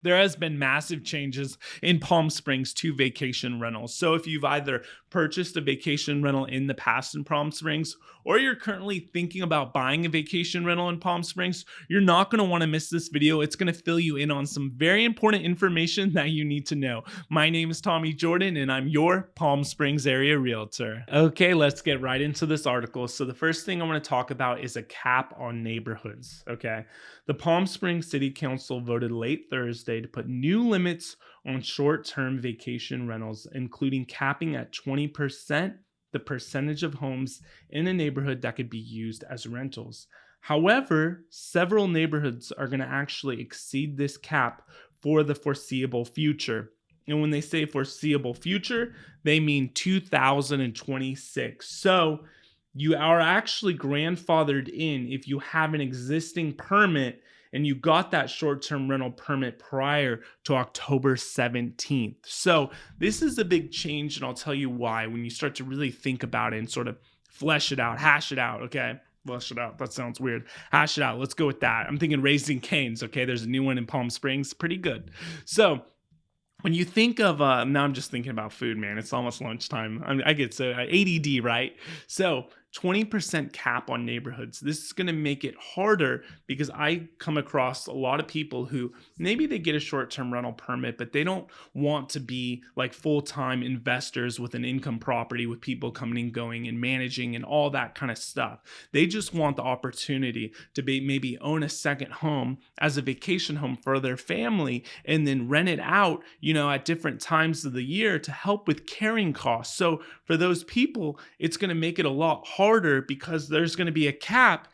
There has been massive changes in Palm Springs to vacation rentals. So if you've either purchased a vacation rental in the past in Palm Springs, or you're currently thinking about buying a vacation rental in Palm Springs, you're not going to want to miss this video. It's going to fill you in on some very important information that you need to know. My name is Tommy Jordan, and I'm your Palm Springs area realtor. Okay, let's get right into this article. So the first thing I want to talk about is a cap on neighborhoods. Okay, the Palm Springs City Council voted late Thursday to put new limits on short-term vacation rentals, including capping at 20% the percentage of homes in a neighborhood that could be used as rentals. However, several neighborhoods are going to actually exceed this cap for the foreseeable future. And when they say foreseeable future, they mean 2026. So you are actually grandfathered in if you have an existing permit and you got that short-term rental permit prior to October 17th. So this is a big change, and I'll tell you why when you start to really think about it and sort of flesh it out, hash it out, okay? Flesh it out. That sounds weird. Hash it out. Let's go with that. I'm thinking Raising Cane's, okay? There's a new one in Palm Springs. Pretty good. So when you think of, now I'm just thinking about food, man. It's almost lunchtime. I get so ADD, right? So 20% cap on neighborhoods. This is going to make it harder because I come across a lot of people who maybe they get a short-term rental permit, but they don't want to be like full-time investors with an income property with people coming and going and managing and all that kind of stuff. They just want the opportunity to maybe own a second home as a vacation home for their family and then rent it out, at different times of the year to help with carrying costs. So for those people, it's going to make it a lot harder because there's going to be a cap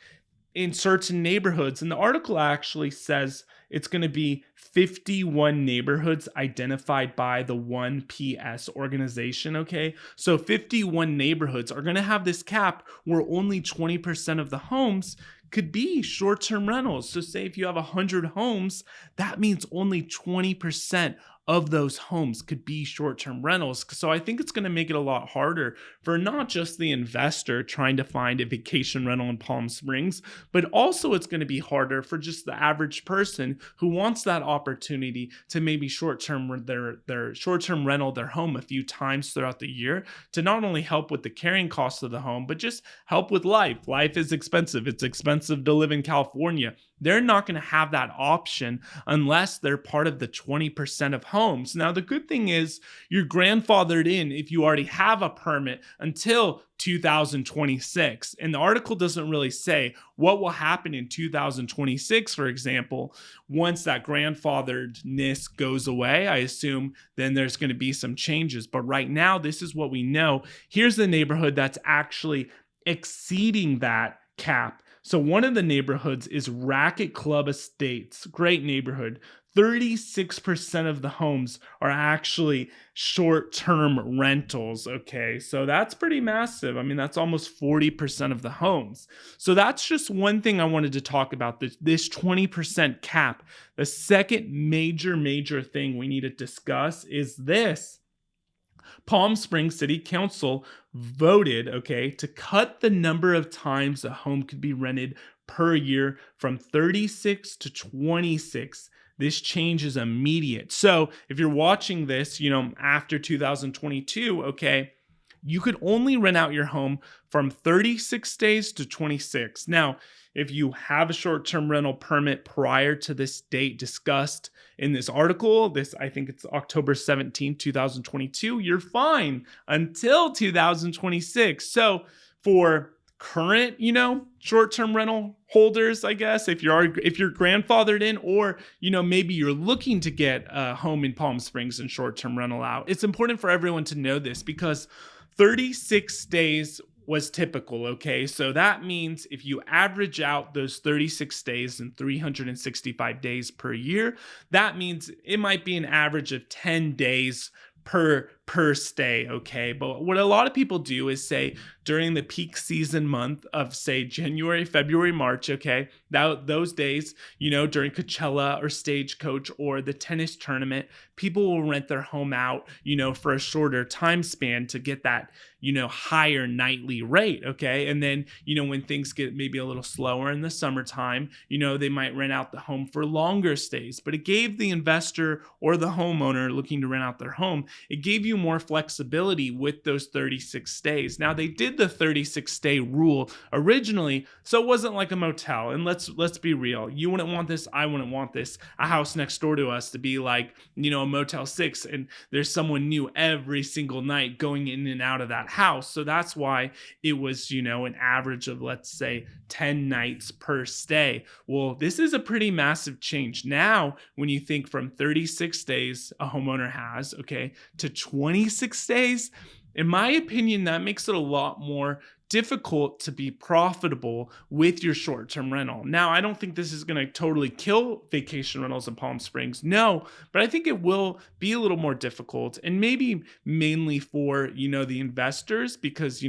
in certain neighborhoods. And the article actually says it's going to be 51 neighborhoods identified by the 1PS organization. Okay. So 51 neighborhoods are going to have this cap where only 20% of the homes could be short-term rentals. So say if you have 100 homes, that means only 20% of those homes could be short-term rentals. So I think it's going to make it a lot harder for not just the investor trying to find a vacation rental in Palm Springs, but also it's going to be harder for just the average person who wants that opportunity to maybe their short-term rental their home a few times throughout the year to not only help with the carrying costs of the home, but just help with life. Life is expensive. It's expensive to live in California. They're not going to have that option unless they're part of the 20% of homes. Now, the good thing is you're grandfathered in if you already have a permit until 2026. And the article doesn't really say what will happen in 2026, for example, once that grandfatheredness goes away. I assume then there's going to be some changes. But right now, this is what we know. Here's the neighborhood that's actually exceeding that cap. So one of the neighborhoods is Racket Club Estates. Great neighborhood. 36% of the homes are actually short-term rentals. Okay, so that's pretty massive. I mean, that's almost 40% of the homes. So that's just one thing I wanted to talk about, this 20% cap. The second major thing we need to discuss is this. Palm Springs City Council voted, to cut the number of times a home could be rented per year from 36 to 26. This change is immediate. So if you're watching this, after 2022, you could only rent out your home from 36 days to 26. Now, if you have a short-term rental permit prior to this date discussed in this article, I think it's October 17, 2022, you're fine until 2026. So for current, short-term rental holders, I guess, if you're grandfathered in, or, maybe you're looking to get a home in Palm Springs and short-term rental out, it's important for everyone to know this because 36 days was typical, so that means if you average out those 36 days and 365 days per year, that means it might be an average of 10 days per per stay, okay? But what a lot of people do is say during the peak season month of, say, January, February, March, okay, those days, during Coachella or Stagecoach or the tennis tournament, people will rent their home out, for a shorter time span to get that, higher nightly rate, okay? And then, when things get maybe a little slower in the summertime, they might rent out the home for longer stays. But it gave the investor or the homeowner looking to rent out their home, it gave you more flexibility with those 36 stays. Now, they did the 36 stay rule originally, so it wasn't like a motel. And let's be real. You wouldn't want this, I wouldn't want this, a house next door to us to be like, a Motel 6 and there's someone new every single night going in and out of that house. So that's why it was, an average of, let's say, 10 nights per stay. Well, this is a pretty massive change. Now, when you think from 36 days a homeowner has, okay, to 26 days, in my opinion, that makes it a lot more difficult to be profitable with your short-term rental. Now, I don't think this is going to totally kill vacation rentals in Palm Springs. No, but I think it will be a little more difficult, and maybe mainly for, the investors, because,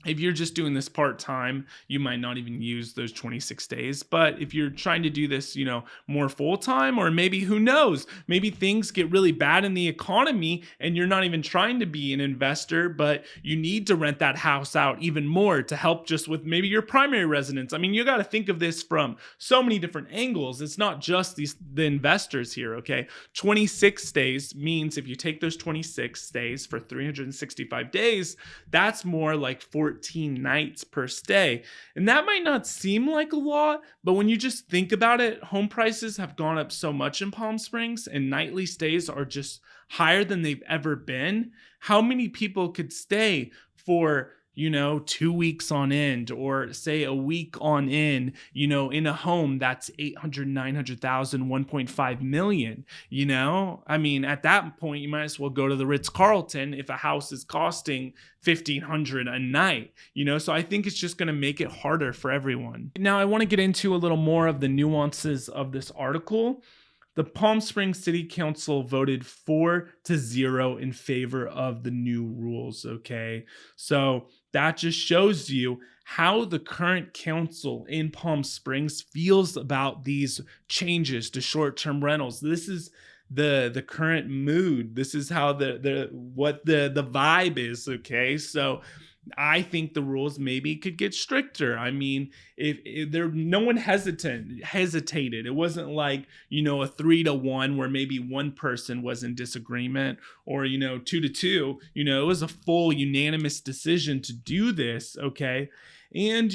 if you're just doing this part-time, you might not even use those 26 days. But if you're trying to do this, more full-time, or maybe, who knows, maybe things get really bad in the economy and you're not even trying to be an investor, but you need to rent that house out even more to help just with maybe your primary residence. I mean, you got to think of this from so many different angles. It's not just the investors here, okay? 26 days means if you take those 26 days for 365 days, that's more like 14 nights per stay. And that might not seem like a lot, but when you just think about it, home prices have gone up so much in Palm Springs and nightly stays are just higher than they've ever been. How many people could stay for 2 weeks on end, or say a week on end, in a home that's 800, 900,000, 1.5 million, I mean, at that point, you might as well go to the Ritz-Carlton if a house is costing 1,500 a night, so I think it's just going to make it harder for everyone. Now, I want to get into a little more of the nuances of this article. The Palm Springs City Council voted 4-0 in favor of the new rules, okay? So that just shows you how the current council in Palm Springs feels about these changes to short-term rentals. This is the current mood. This is how the vibe is, okay? So I think the rules maybe could get stricter. I mean, if there, no one hesitated. It wasn't like, a 3-1 where maybe one person was in disagreement, or, 2-2, it was a full unanimous decision to do this. Okay. And,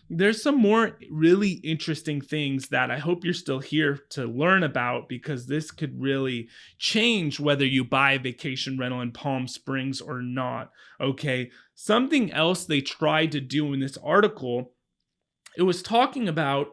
there's some more really interesting things that I hope you're still here to learn about, because this could really change whether you buy a vacation rental in Palm Springs or not. Okay. Something else they tried to do in this article, it was talking about,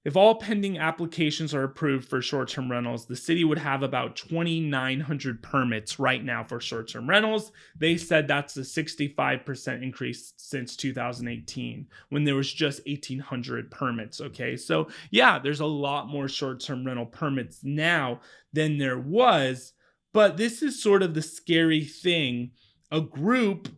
if all pending applications are approved for short-term rentals, the city would have about 2,900 permits right now for short-term rentals. They said that's a 65% increase since 2018, when there was just 1,800 permits, okay? So yeah, there's a lot more short-term rental permits now than there was, but this is sort of the scary thing. A group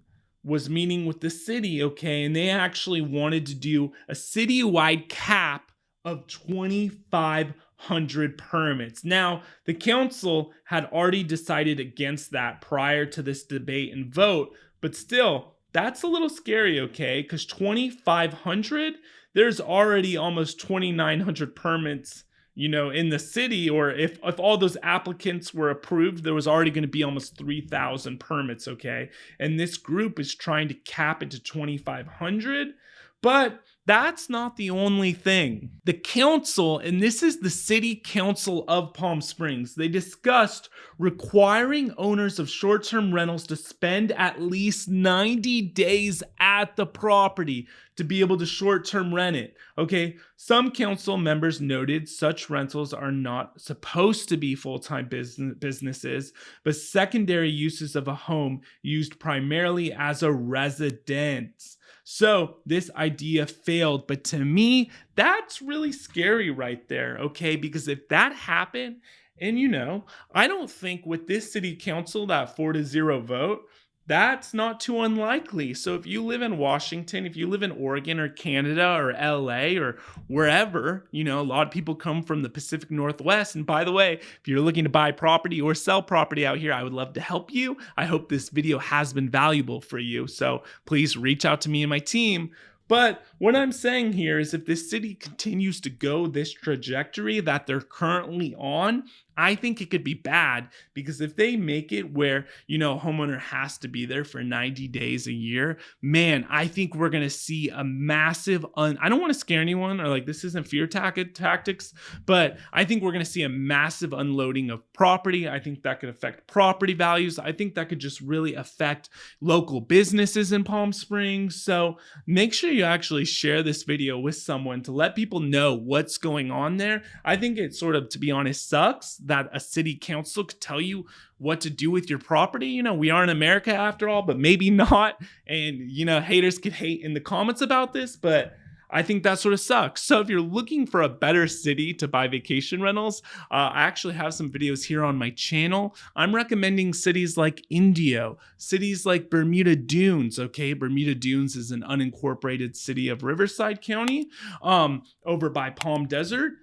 was meeting with the city, okay, and they actually wanted to do a citywide cap of 2,500 permits. Now, the council had already decided against that prior to this debate and vote, but still, that's a little scary, okay? Because 2,500, there's already almost 2,900 permits, in the city, or if all those applicants were approved, there was already going to be almost 3,000 permits, okay? And this group is trying to cap it to 2,500, but that's not the only thing. The council, and this is the City Council of Palm Springs, they discussed requiring owners of short-term rentals to spend at least 90 days at the property to be able to short-term rent it. Okay, some council members noted such rentals are not supposed to be full-time businesses, but secondary uses of a home used primarily as a residence. So this idea failed, but to me, that's really scary right there, okay? Because if that happened And I don't think with this city council, that 4-0 vote, that's not too unlikely. So if you live in Washington, if you live in Oregon or Canada or LA or wherever, a lot of people come from the Pacific Northwest. And by the way, if you're looking to buy property or sell property out here, I would love to help you. I hope this video has been valuable for you. So please reach out to me and my team. But what I'm saying here is if this city continues to go this trajectory that they're currently on, I think it could be bad, because if they make it where, a homeowner has to be there for 90 days a year, man, I think we're going to see a massive, I don't want to scare anyone or like this isn't fear tactics, but I think we're going to see a massive unloading of property. I think that could affect property values. I think that could just really affect local businesses in Palm Springs. So make sure you actually share this video with someone to let people know what's going on there. I think it sort of, to be honest, sucks that a city council could tell you what to do with your property. We are in America after all, but maybe not. And, haters could hate in the comments about this, but I think that sort of sucks. So if you're looking for a better city to buy vacation rentals, I actually have some videos here on my channel. I'm recommending cities like Indio, cities like Bermuda Dunes. Okay, Bermuda Dunes is an unincorporated city of Riverside County, over by Palm Desert.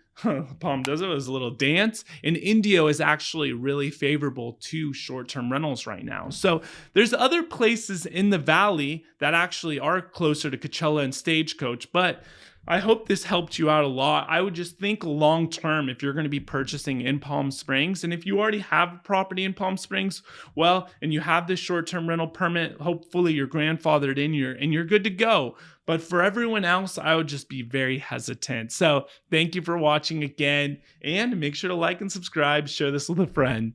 Palm Desert was a little dance, and Indio is actually really favorable to short-term rentals right now. So there's other places in the valley that actually are closer to Coachella and Stagecoach, but I hope this helped you out a lot. I would just think long-term if you're going to be purchasing in Palm Springs, and if you already have a property in Palm Springs, well, and you have this short-term rental permit, hopefully you're grandfathered in here and you're good to go. But for everyone else, I would just be very hesitant. So thank you for watching again, and make sure to like and subscribe, share this with a friend.